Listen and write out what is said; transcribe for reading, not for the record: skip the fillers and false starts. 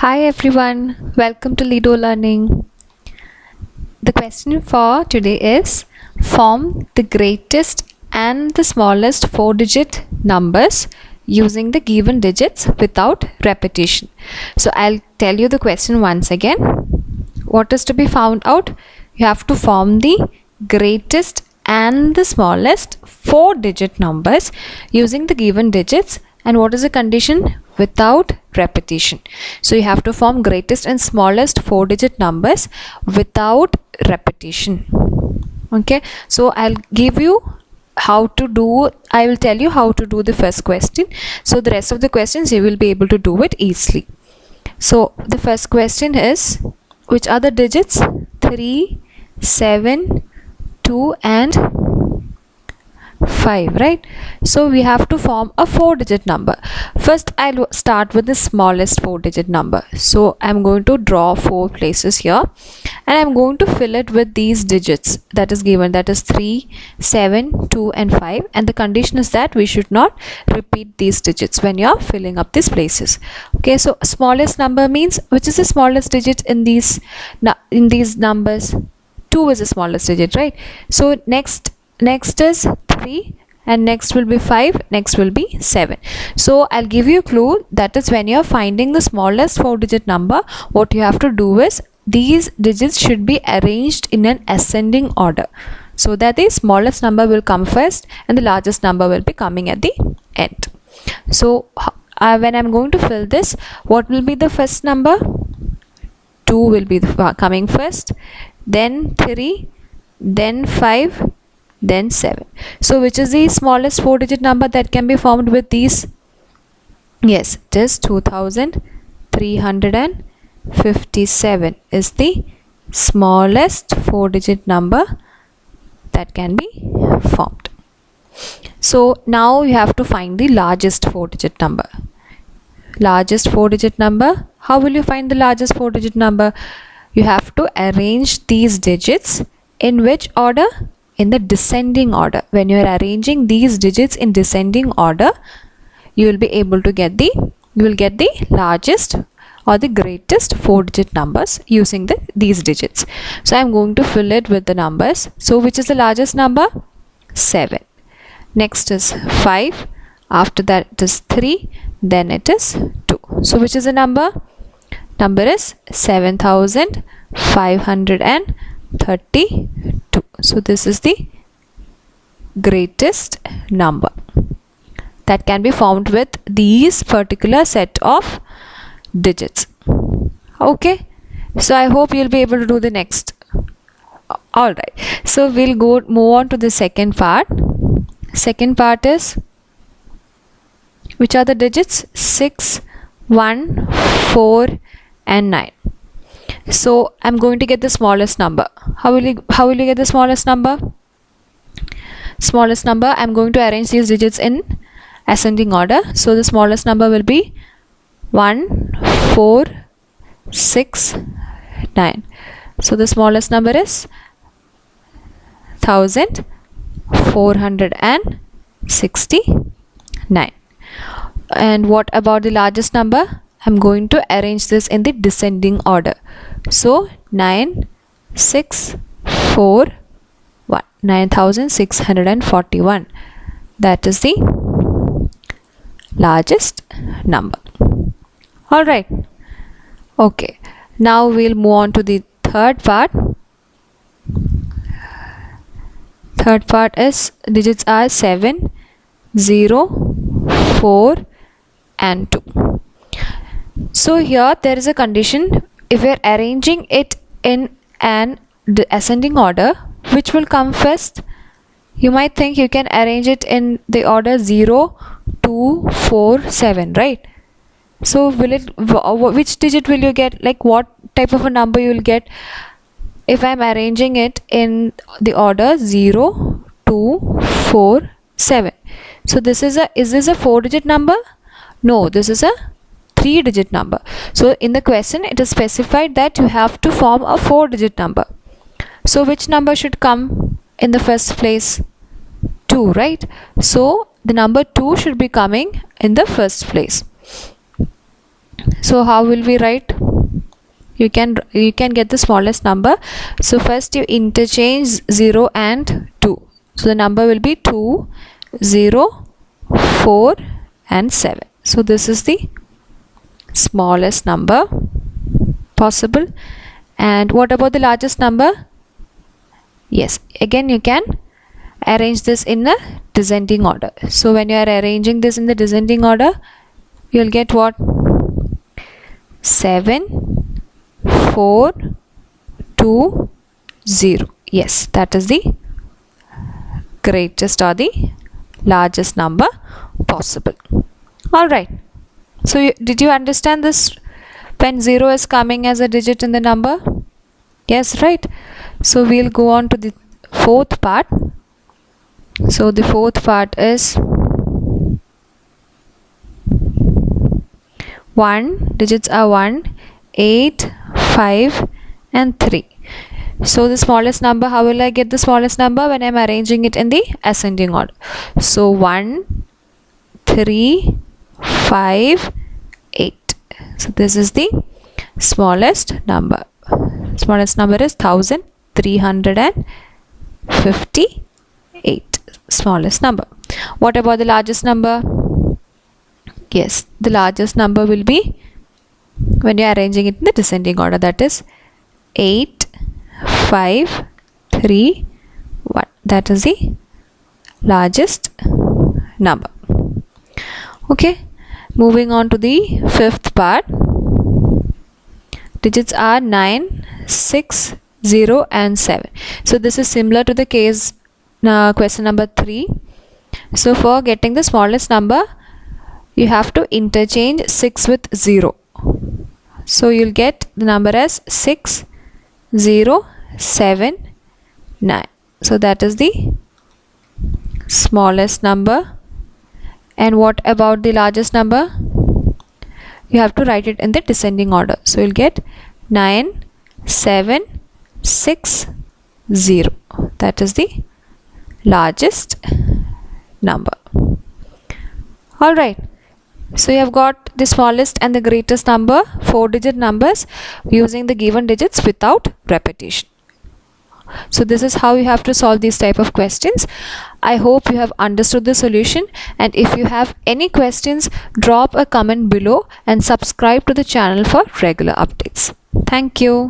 Hi everyone, welcome to Lido Learning. The question for today is form the greatest and the smallest 4-digit numbers using the given digits without repetition. So I'll tell you the question once again. What is to be found out? You have to form the greatest and the smallest 4-digit numbers using the given digits, and what is the condition? Without repetition. So you have to form greatest and smallest 4-digit numbers without repetition. Okay, so I will tell you how to do the first question. So the rest of the questions you will be able to do it easily. So the first question is, which are the digits? 3, 7, 2 and 5, right? So we have to form a 4-digit number. First I'll start with the smallest 4-digit number. So I'm going to draw 4 places here and I'm going to fill it with these digits that is given, that is 3, 7, 2 and 5, and the condition is that we should not repeat these digits when you're filling up these places. Okay, so smallest number means, which is the smallest digit in these numbers? 2 is the smallest digit, right? So next is 3 and next will be 5, next will be 7. So I'll give you a clue, that is when you're finding the smallest 4-digit number, what you have to do is these digits should be arranged in an ascending order so that the smallest number will come first and the largest number will be coming at the end. So when I'm going to fill this, what will be the first number? 2 will be coming first, then 3, then 5, then 7. So which is the smallest 4-digit number that can be formed with these? Yes, it is 2357 is the smallest 4-digit number that can be formed. So now you have to find the largest 4-digit number. Largest 4-digit number, how will you find the largest 4-digit number? You have to arrange these digits in which order? In the descending order. When you are arranging these digits in descending order, you will be able to get the largest or the greatest 4-digit numbers using these digits. So I am going to fill it with the numbers. So which is the largest number? 7. Next is 5. After that it is 3. Then it is 2. So which is the number? Number is 7532. So this is the greatest number that can be formed with these particular set of digits. Okay, so I hope you'll be able to do the next. Alright, so we'll move on to the second part. Second part is, which are the digits? 6, 1, 4 and 9. So I'm going to get the smallest number. How will you get the smallest number? Smallest number, I'm going to arrange these digits in ascending order. So the smallest number will be 1, 4, 6, 9. So the smallest number is 1469. And what about the largest number? I'm going to arrange this in the descending order. So 9, 6, 4, 1. 9641. That is the largest number. Alright. Okay. Now we'll move on to the third part. Third part is digits are 7, 0, 4 and 2. So here there is a condition. If we are arranging it in an ascending order, which will come first? You might think you can arrange it in the order 0, 2, 4, 7, right? So which digit will you get? Like what type of a number you will get if I am arranging it in the order 0, 2, 4, 7? So is this a 4-digit number? No, this is a 3-digit number. So in the question it is specified that you have to form a 4-digit number. So which number should come in the first place? 2, right? So the number 2 should be coming in the first place. So how will we write? You can get the smallest number. So first you interchange 0 and 2. So the number will be 2, 0, 4 and 7. So this is the smallest number possible. And what about the largest number? Yes, again you can arrange this in a descending order. So when you are arranging this in the descending order, you will get what? 7, 4, 2, 0. Yes, that is the greatest or the largest number possible. Alright, so did you understand this? When 0 is coming as a digit in the number? Yes, right. So we'll go on to the fourth part. So the fourth part is 1, digits are 1, 8, 5 and 3. So the smallest number, how will I get the smallest number? When I'm arranging it in the ascending order. So 1, 3, 5, 8. So this is the smallest number. Smallest number is 1358. Smallest number. What about the largest number? Yes, the largest number will be when you are arranging it in the descending order, that is 8, 5, 3, 1. That is the largest number. Okay, moving on to the fifth part. Digits are 9, 6, 0 and 7. So this is similar to the case question number 3. So for getting the smallest number, you have to interchange 6 with 0. So you'll get the number as 6, 0, 7, 9. So that is the smallest number. And what about the largest number? You have to write it in the descending order. So you'll get 9, 7, 6, 0. That is the largest number. Alright. So you have got the smallest and the greatest number, 4-digit numbers, using the given digits without repetition. So this is how you have to solve these type of questions. I hope you have understood the solution, and if you have any questions, drop a comment below and subscribe to the channel for regular updates. Thank you.